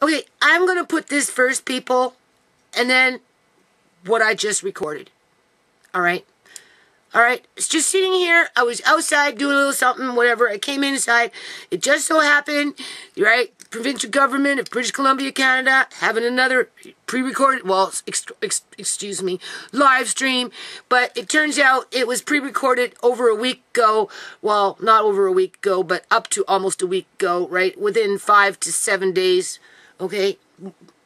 Okay, I'm going to put this first, people, and then what I just recorded. All right? All right? It's just sitting here. I was outside doing a little something, whatever. I came inside. It just so happened, right, provincial government of British Columbia, Canada, having another pre-recorded, well, excuse me, live stream. But it turns out it was pre-recorded over a week ago. Well, not over a week ago, but up to almost a week ago, right? Within 5 to 7 days. Okay,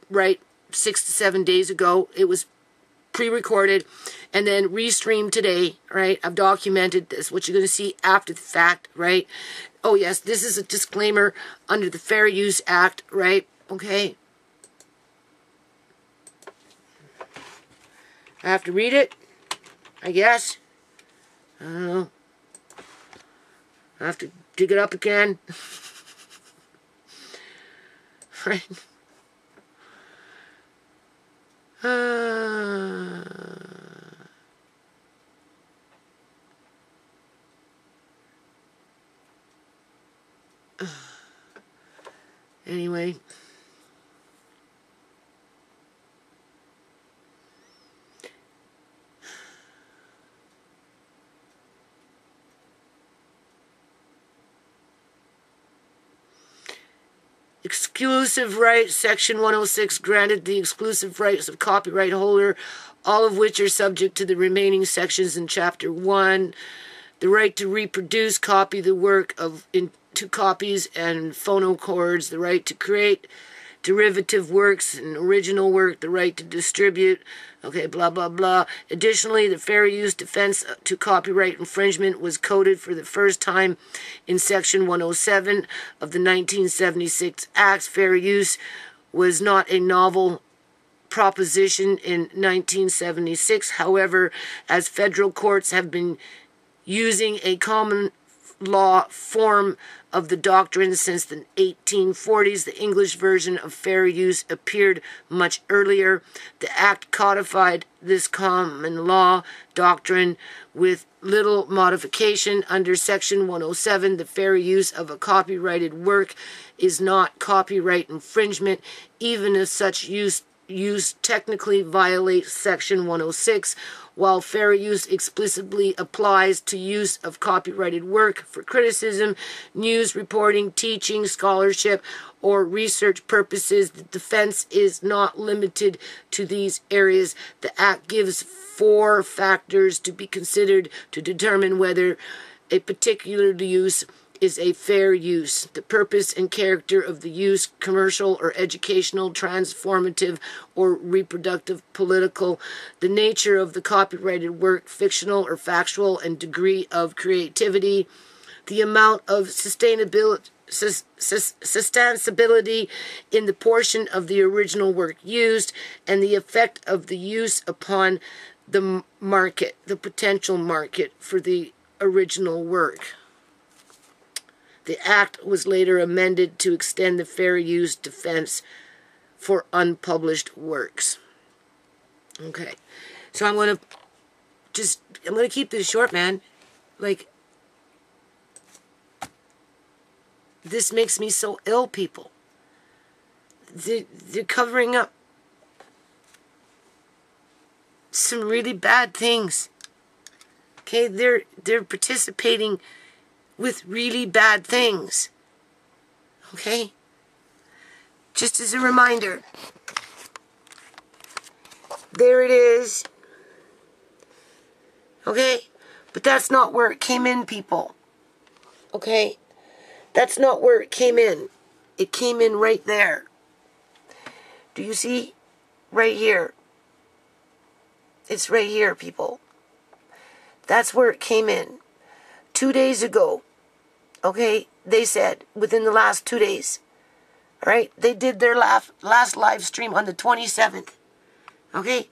right, 6 to 7 days ago, it was pre-recorded and then restreamed today, right? I've documented this, what you're going to see after the fact, right? Oh, yes, this is a disclaimer under the Fair Use Act, right? Okay. I have to read it, I guess. I don't know. I have to dig it up again. Right. Anyway. Exclusive rights, Section 106, granted the exclusive rights of copyright holder, all of which are subject to the remaining sections in Chapter 1. The right to reproduce, copy the work into copies and phonochords, the right to create derivative works and original work, the right to distribute, okay, blah, blah, blah. Additionally, the fair use defense to copyright infringement was coded for the first time in Section 107 of the 1976 Acts. Fair use was not a novel proposition in 1976. However, as federal courts have been using a common law form of the doctrine since the 1840s, the English version of fair use appeared much earlier. The Act codified this common law doctrine with little modification. Under Section 107, the fair use of a copyrighted work is not copyright infringement, even if such use technically violates Section 106, while fair use explicitly applies to use of copyrighted work for criticism, news reporting, teaching, scholarship, or research purposes. The defense is not limited to these areas. The Act gives 4 factors to be considered to determine whether a particular use is a fair use: the purpose and character of the use, commercial or educational, transformative or reproductive, political, the nature of the copyrighted work, fictional or factual, and degree of creativity, the amount of sustainability in the portion of the original work used, and the effect of the use upon the market, the potential market for the original work. The Act was later amended to extend the fair use defense for unpublished works. Okay. So I'm going to keep this short, man. Like, this makes me so ill, people. They're covering up some really bad things. Okay, they're participating with really bad things. Okay? Just as a reminder. There it is. Okay? But that's not where it came in, people. Okay? That's not where it came in. It came in right there. Do you see? Right here. It's right here, people. That's where it came in. 2 days ago. Okay, they said within the last 2 days. All right, they did their last live stream on the 27th. Okay,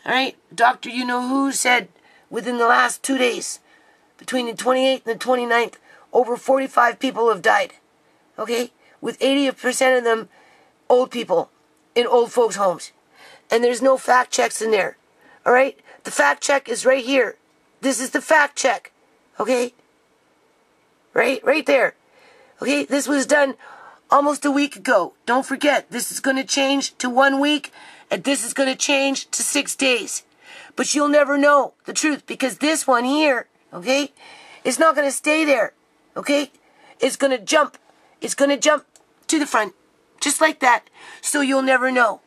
all right, Dr. You-Know-Who said within the last 2 days, between the 28th and the 29th, over 45 people have died. Okay, with 80% of them old people in old folks' homes. And there's no fact checks in there. All right, the fact check is right here. This is the fact check. Okay. Right there. Okay, this was done almost a week ago. Don't forget, this is going to change to 1 week, and this is going to change to 6 days. But you'll never know the truth, because this one here, okay, is not going to stay there, okay? It's going to jump. It's going to jump to the front, just like that. So you'll never know,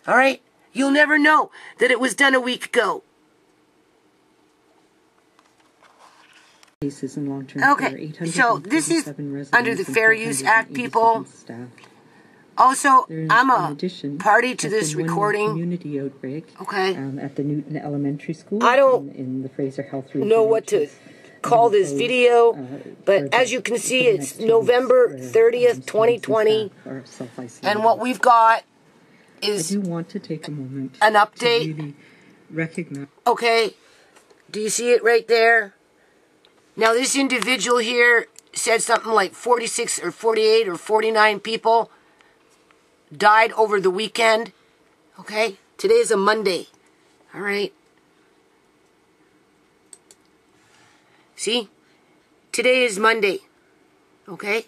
all right? You'll never know that it was done a week ago. Cases in long-term okay, so this is under the Fair Use Act, people. Also, I'm a party to this recording. Community outbreak. Okay. At the Newton Elementary School. I don't in the Fraser Health Region, know what to call this video, but as you can see, it's November 30th, 2020, and what we've got is I do want to take a moment an update. To really recognize. Okay, do you see it right there? Now, this individual here said something like 46 or 48 or 49 people died over the weekend. Okay? Today is a Monday. All right? See? Today is Monday. Okay?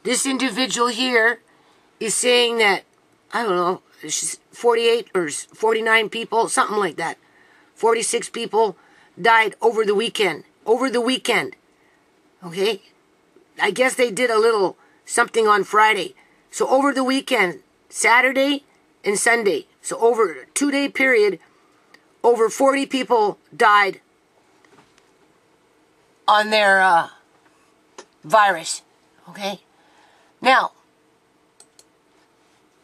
This individual here is saying that, I don't know, 48 or 49 people, something like that. 46 people died over the weekend. Over the weekend. Okay? I guess they did a little something on Friday. So over the weekend, Saturday and Sunday. So over a 2-day period, over 40 people died on their virus. Okay? Now,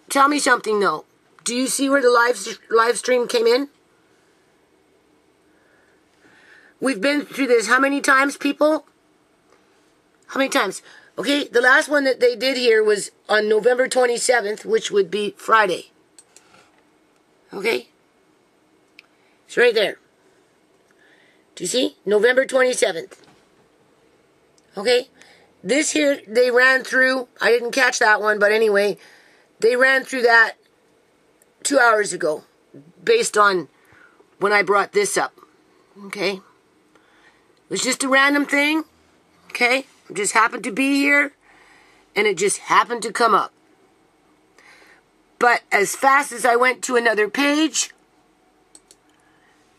tell me something though. Do you see where the live stream came in? We've been through this how many times, people? How many times? Okay, the last one that they did here was on November 27th, which would be Friday. Okay? It's right there. Do you see? November 27th. Okay? This here, they ran through. I didn't catch that one, but anyway, they ran through that 2 hours ago, based on when I brought this up. Okay? It was just a random thing, okay? It just happened to be here, and it just happened to come up. But as fast as I went to another page,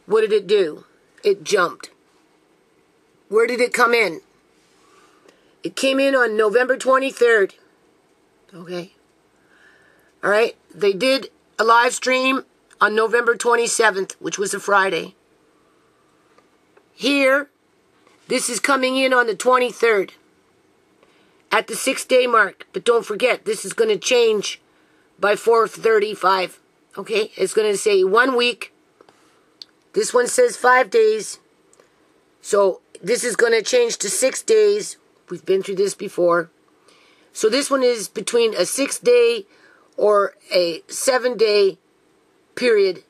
what did it do? It jumped. Where did it come in? It came in on November 23rd, okay? All right? They did a live stream on November 27th, which was a Friday. Here, this is coming in on the 23rd at the 6-day mark. But don't forget, this is going to change by 4:35. Okay? It's going to say 1 week. This one says 5 days. So this is going to change to 6 days. We've been through this before. So this one is between a 6-day or a 7-day period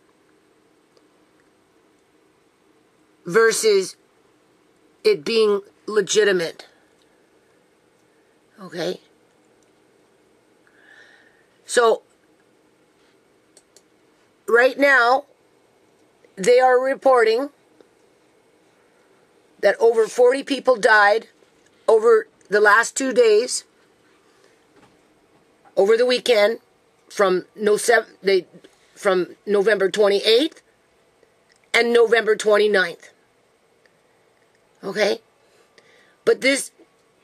versus it being legitimate. Okay? So, right now, they are reporting that over 40 people died over the last 2 days, over the weekend, from November 28th and November 29th. Okay? But this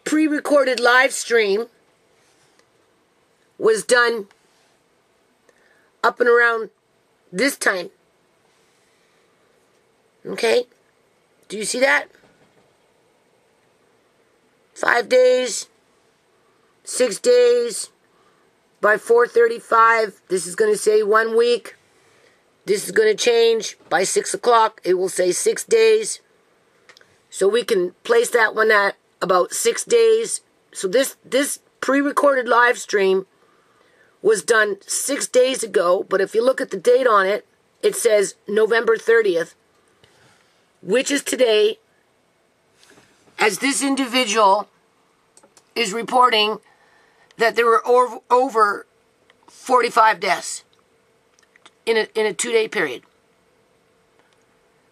pre-recorded live stream was done up and around this time. Okay? Do you see that? 5 days, 6 days, by 4:35, this is going to say 1 week. This is going to change by 6 o'clock. It will say 6 days. So we can place that one at about 6 days. So this pre-recorded live stream was done 6 days ago. But if you look at the date on it, it says November 30th, which is today, as this individual is reporting that there were over 45 deaths in a 2-day period.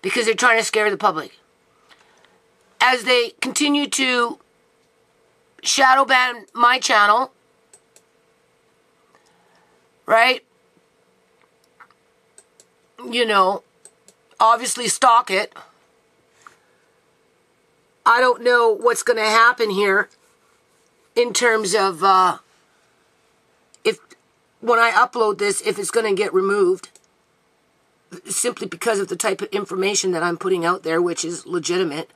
Because they're trying to scare the public. As they continue to shadow ban my channel, right? You know, obviously stalk it. I don't know what's going to happen here in terms of if when I upload this, if it's going to get removed, simply because of the type of information that I'm putting out there, which is legitimate.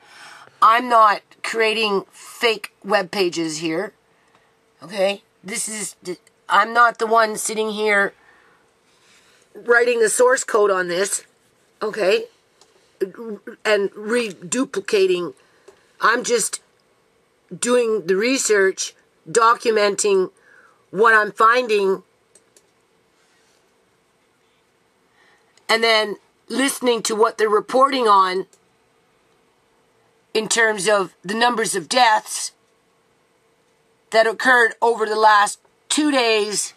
I'm not creating fake web pages here. Okay? I'm not the one sitting here writing the source code on this. Okay? And reduplicating. I'm just doing the research, documenting what I'm finding, and then listening to what they're reporting on in terms of the numbers of deaths that occurred over the last 2 days.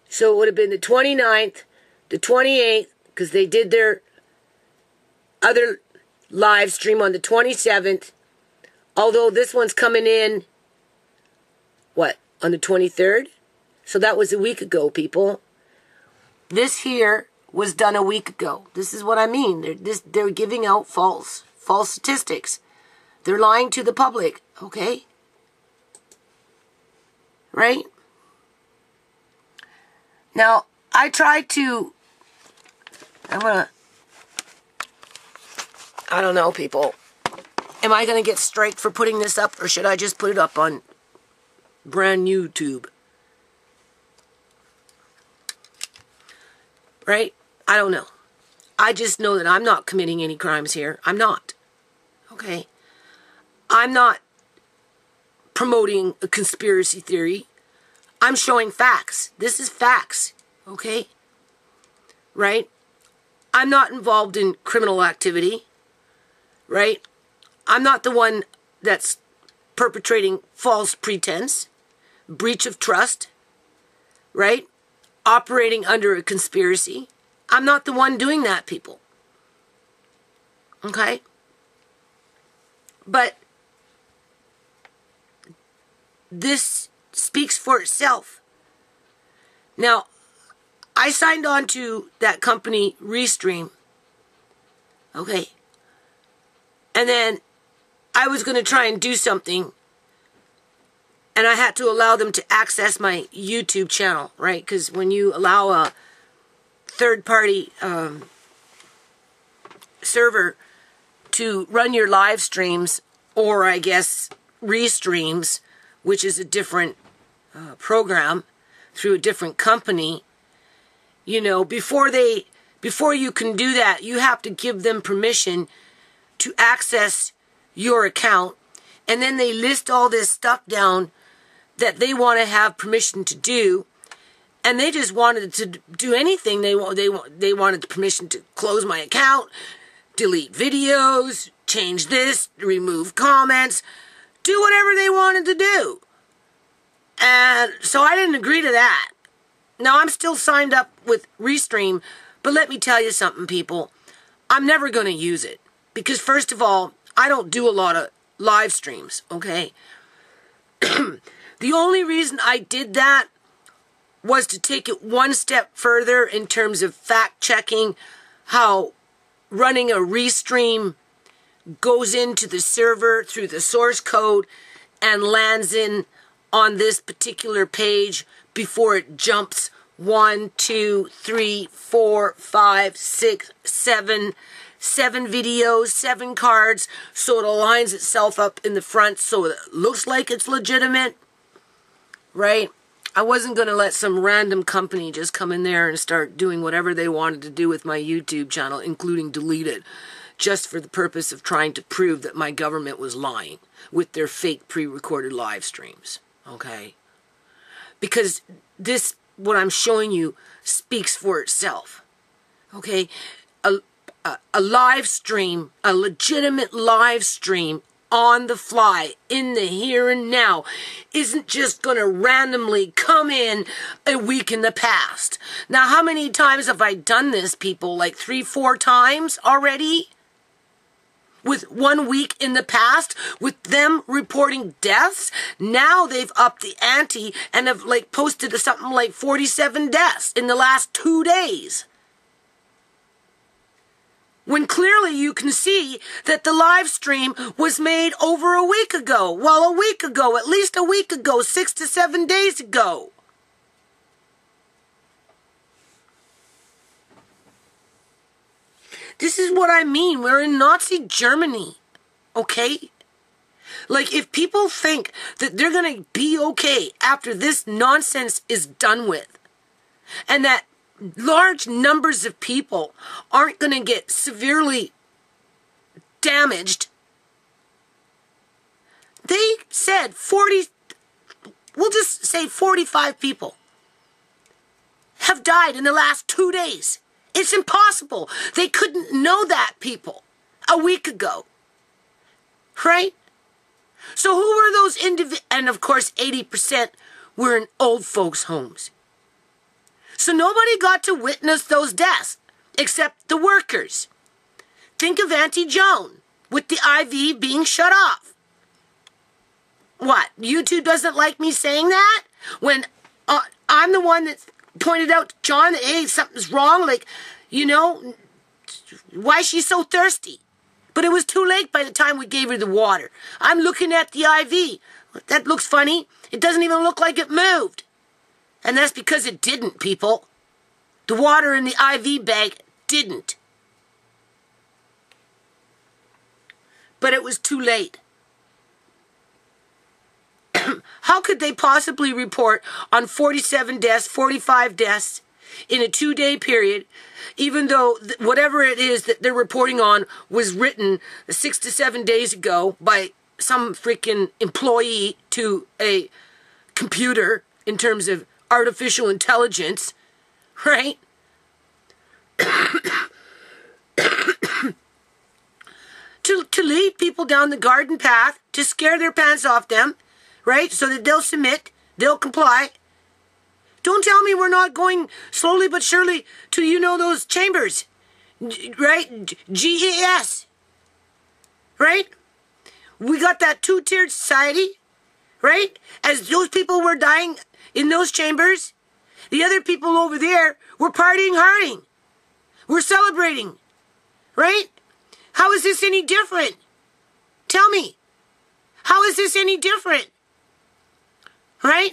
So it would have been the 29th, the 28th, because they did their other live stream on the 27th. Although this one's coming in, on the 23rd? So that was a week ago, people. This here was done a week ago. This is what I mean. They're giving out false statistics. They're lying to the public, okay? Right? Now, I tried to... I don't know, people. Am I going to get striked for putting this up, or should I just put it up on brand new YouTube? Right? I don't know. I just know that I'm not committing any crimes here. I'm not. Okay? I'm not promoting a conspiracy theory. I'm showing facts. This is facts. Okay? Right? I'm not involved in criminal activity. Right? I'm not the one that's perpetrating false pretense, breach of trust, right? Operating under a conspiracy. I'm not the one doing that, people. Okay? But this speaks for itself. Now, I signed on to that company, Restream. Okay? And then I was going to try and do something, and I had to allow them to access my YouTube channel, right? Because when you allow a third-party server to run your live streams, or I guess Restreams, which is a different program through a different company, you know, before you can do that, you have to give them permission to access your account, and then they list all this stuff down that they want to have permission to do, and they just wanted to do anything. They wanted permission to close my account, delete videos, change this, remove comments, do whatever they wanted to do. And so I didn't agree to that. Now, I'm still signed up with Restream, but let me tell you something, people. I'm never going to use it. Because, first of all, I don't do a lot of live streams, okay? The only reason I did that was to take it one step further in terms of fact-checking how running a Restream goes into the server through the source code and lands in on this particular page before it jumps 1, 2, 3, 4, 5, 6, 7 videos, 7 cards, so it aligns itself up in the front so it looks like it's legitimate, right? I wasn't going to let some random company just come in there and start doing whatever they wanted to do with my YouTube channel, including delete it, just for the purpose of trying to prove that my government was lying with their fake pre-recorded live streams, okay? Because this, what I'm showing you, speaks for itself, okay? A live stream, a legitimate live stream on the fly, in the here and now, isn't just going to randomly come in a week in the past. Now, how many times have I done this, people? Like 3, 4 times already? with 1 week in the past, with them reporting deaths. Now they've upped the ante and have like posted something like 47 deaths in the last 2 days. When clearly you can see that the live stream was made over a week ago. Well, a week ago, at least a week ago, 6 to 7 days ago. This is what I mean. We're in Nazi Germany, okay? Like, if people think that they're going to be okay after this nonsense is done with, and that large numbers of people aren't going to get severely damaged, they said we'll just say 45 people have died in the last 2 days. It's impossible. They couldn't know that, people, a week ago. Right? So who were those and of course 80% were in old folks' homes. So nobody got to witness those deaths except the workers. Think of Auntie Joan with the IV being shut off. What? YouTube doesn't like me saying that? When I'm the one that pointed out to John that, hey, something's wrong, like, you know, why is she so thirsty? But it was too late by the time we gave her the water. I'm looking at the IV. That looks funny. It doesn't even look like it moved. And that's because it didn't, people. The water in the IV bag didn't. But it was too late. How could they possibly report on 47 deaths, 45 deaths in a 2-day period, even though whatever it is that they're reporting on was written 6 to 7 days ago by some freaking employee to a computer in terms of artificial intelligence, right? to lead people down the garden path, to scare their pants off them, right? So that they'll submit, they'll comply. Don't tell me we're not going slowly but surely to, you know, those chambers, right? GES, right? We got that 2-tiered society, right? As those people were dying in those chambers, the other people over there were partying harding. We're celebrating, right? How is this any different? Tell me. How is this any different? Right?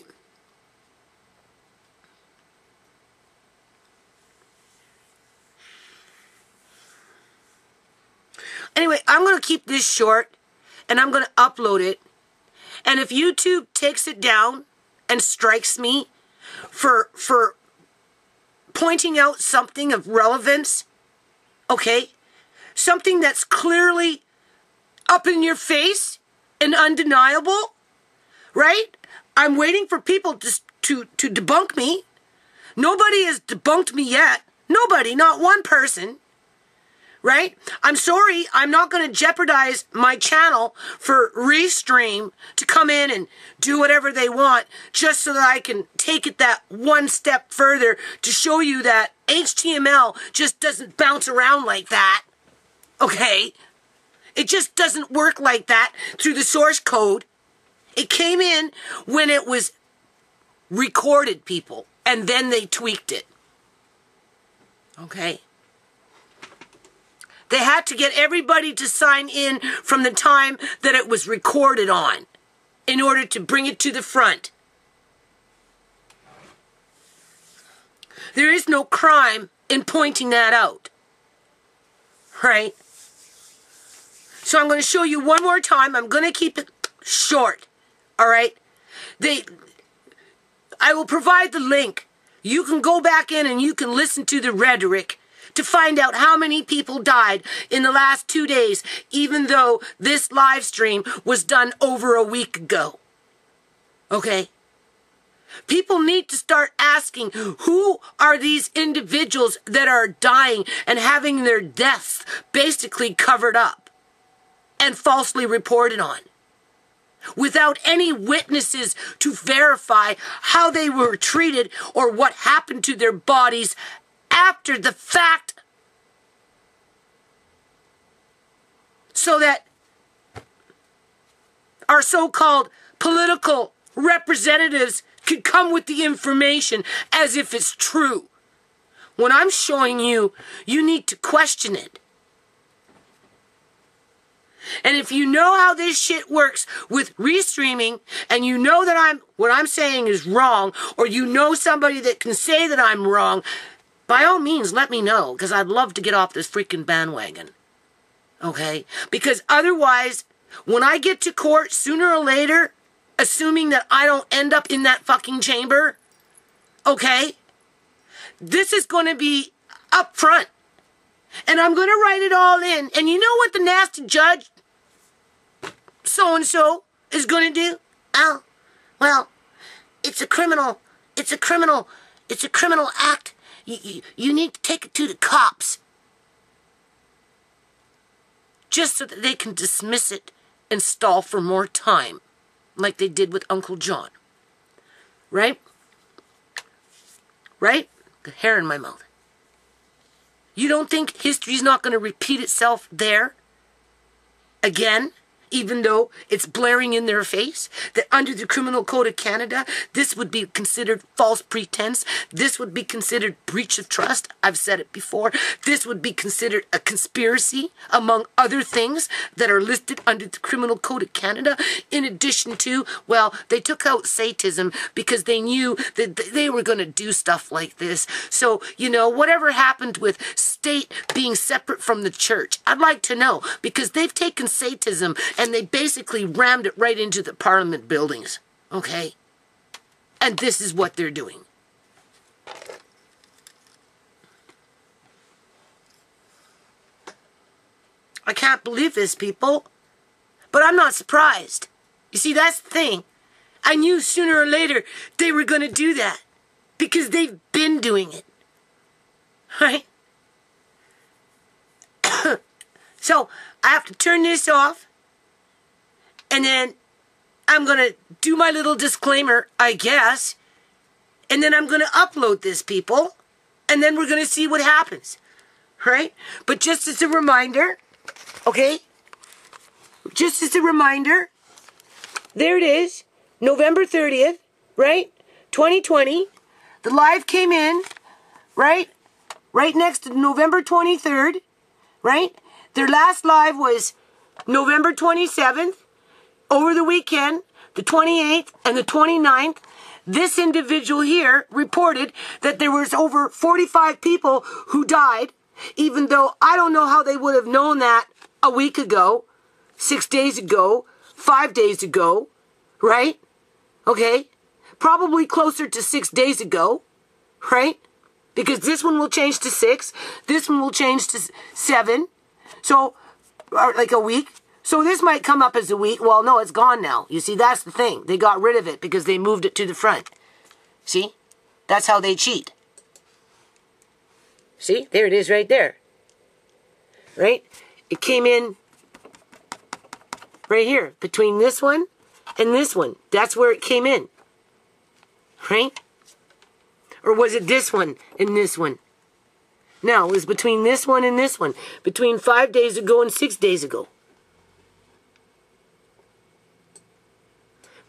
Anyway, I'm going to keep this short, and I'm going to upload it. And if YouTube takes it down and strikes me for pointing out something of relevance, okay, something that's clearly up in your face and undeniable, right? I'm waiting for people to debunk me. Nobody has debunked me yet. Nobody, not one person. Right? I'm sorry, I'm not going to jeopardize my channel for Restream to come in and do whatever they want just so that I can take it that one step further to show you that HTML just doesn't bounce around like that. Okay? It just doesn't work like that through the source code. It came in when it was recorded, people, and then they tweaked it. Okay? They had to get everybody to sign in from the time that it was recorded on in order to bring it to the front. There is no crime in pointing that out. Right? So I'm going to show you one more time. I'm going to keep it short. All right? I will provide the link. You can go back in and you can listen to the rhetoric to find out how many people died in the last 2 days, even though this live stream was done over a week ago. Okay? People need to start asking, who are these individuals that are dying and having their deaths basically covered up and falsely reported on, without any witnesses to verify how they were treated or what happened to their bodies after the fact. so that our so-called political representatives could come with the information as if it's true. When I'm showing you, you need to question it. And if you know how this shit works with restreaming, and you know that what I'm saying is wrong, or you know somebody that can say that I'm wrong, by all means, let me know, because I'd love to get off this freaking bandwagon. Okay? Because otherwise, when I get to court, sooner or later, assuming that I don't end up in that fucking chamber, okay, this is going to be up front. And I'm going to write it all in. And you know what the nasty judge, so-and-so, is going to do? Oh, well, it's a criminal act. You need to take it to the cops. Just so that they can dismiss it and stall for more time, like they did with Uncle John. Right? Right? Got hair in my mouth. You don't think history's not going to repeat itself there again? Even though it's blaring in their face, that under the Criminal Code of Canada, this would be considered false pretense. This would be considered breach of trust. I've said it before. This would be considered a conspiracy, among other things that are listed under the Criminal Code of Canada. In addition to, well, they took out Satanism because they knew that they were going to do stuff like this. So, you know, whatever happened with state being separate from the church, I'd like to know, because they've taken Satanism and they basically rammed it right into the Parliament buildings, okay? And this is what they're doing. I can't believe this, people. But I'm not surprised. You see, that's the thing. I knew sooner or later they were going to do that. Because they've been doing it. Right? So, I have to turn this off. And then I'm going to do my little disclaimer, I guess. And then I'm going to upload this, people. And then we're going to see what happens. Right? But just as a reminder, okay? Just as a reminder, there it is. November 30th, right? 2020. The live came in, right? Right next to November 23rd, right? Their last live was November 27th. Over the weekend, the 28th and the 29th, this individual here reported that there was over 45 people who died, even though I don't know how they would have known that a week ago, 6 days ago, 5 days ago, right? Okay? Probably closer to 6 days ago, right? Because this one will change to 6, this one will change to 7, so, like a week. So this might come up as a week. Well, no, it's gone now. You see, that's the thing. They got rid of it because they moved it to the front. See? That's how they cheat. See? There it is right there. Right? It came in right here between this one and this one. That's where it came in. Right? Or was it this one and this one? No, it was between this one and this one. Between 5 days ago and 6 days ago.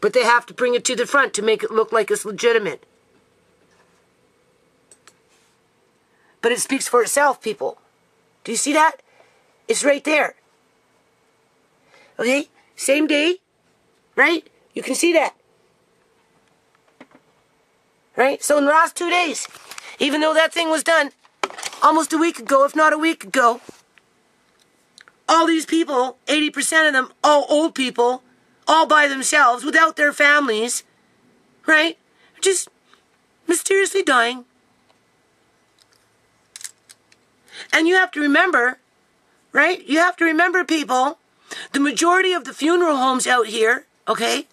But they have to bring it to the front to make it look like it's legitimate. But it speaks for itself, people. Do you see that? It's right there. Okay? Same day. Right? You can see that. Right? So in the last 2 days, even though that thing was done almost a week ago, if not a week ago, all these people, 80% of them, all old people, all by themselves, without their families, right? Just mysteriously dying. And you have to remember, right? You have to remember, people, the majority of the funeral homes out here, okay?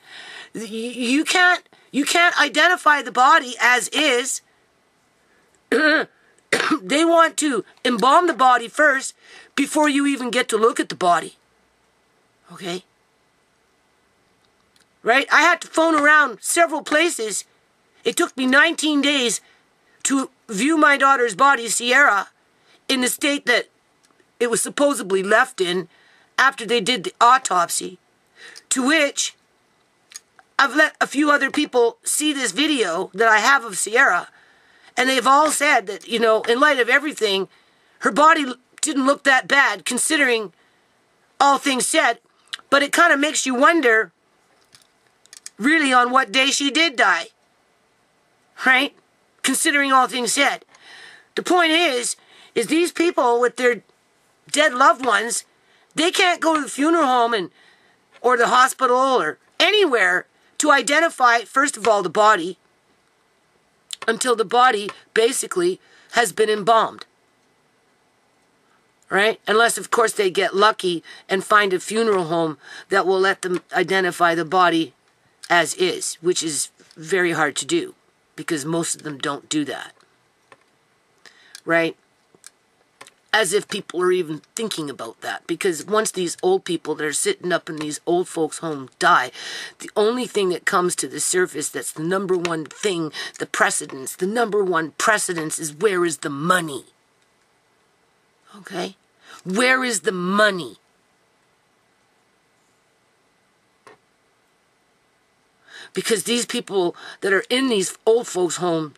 You can't identify the body as is. They want to embalm the body first before you even get to look at the body. Okay? Right? I had to phone around several places. It took me 19 days to view my daughter's body, Sierra, in the state that it was supposedly left in after they did the autopsy, to which I've let a few other people see this video that I have of Sierra, and they've all said that, you know, in light of everything, her body didn't look that bad, considering all things said, but it kind of makes you wonder, really, on what day she did die, right? Considering all things said. The point is these people with their dead loved ones, they can't go to the funeral home or the hospital or anywhere to identify, first of all, the body, until the body basically has been embalmed. Right? Unless, of course, they get lucky and find a funeral home that will let them identify the body as is, which is very hard to do because most of them don't do that. Right? As if people are even thinking about that. Because once these old people that are sitting up in these old folks' homes die, the only thing that comes to the surface that's the number one thing, the number one precedence is, where is the money? Okay? Where is the money? Because these people that are in these old folks' homes,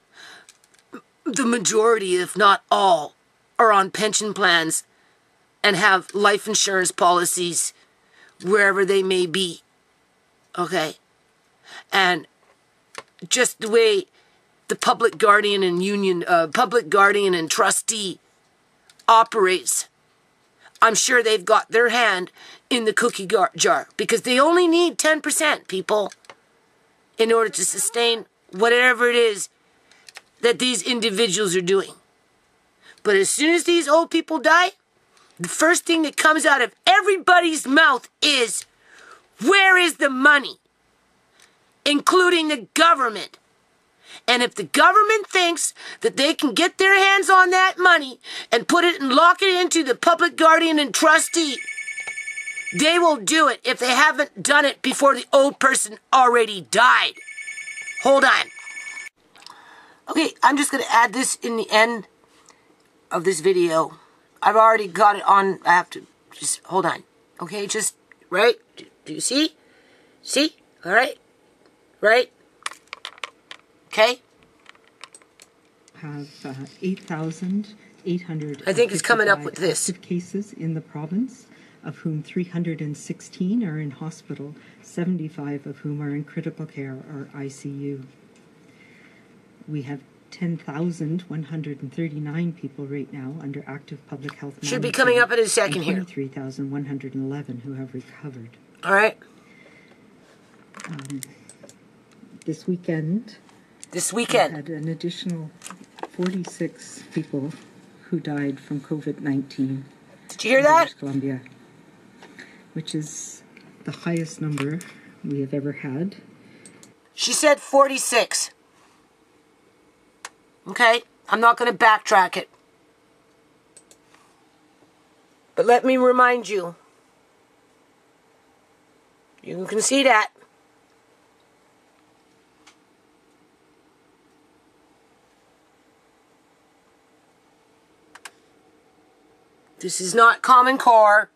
the majority, if not all, are on pension plans and have life insurance policies wherever they may be. Okay? And just the way the public guardian and trustee operates, I'm sure they've got their hand in the cookie jar, because they only need 10%, people, in order to sustain whatever it is that these individuals are doing. But as soon as these old people die, the first thing that comes out of everybody's mouth is, where is the money? Including the government. And if the government thinks that they can get their hands on that money and put it and lock it into the public guardian and trustee, they will do it if they haven't done it before the old person already died. Hold on. Okay, I'm just going to add this in the end of this video. I've already got it on. I have to just hold on. Okay, just right. Do you see? See? All right. Right. Okay. Have 8,800. I think it's coming up with this. Active cases in the province, of whom 316 are in hospital, 75 of whom are in critical care or ICU. We have 10,139 people right now under active public health management. Should be coming up in a second here. 23,111 who have recovered. All right. This weekend, we had an additional 46 people who died from COVID-19. Did you hear that? British Columbia, which is the highest number we have ever had. She said 46. Okay? I'm not going to backtrack it. But let me remind you. You can see that. This is not Common Core.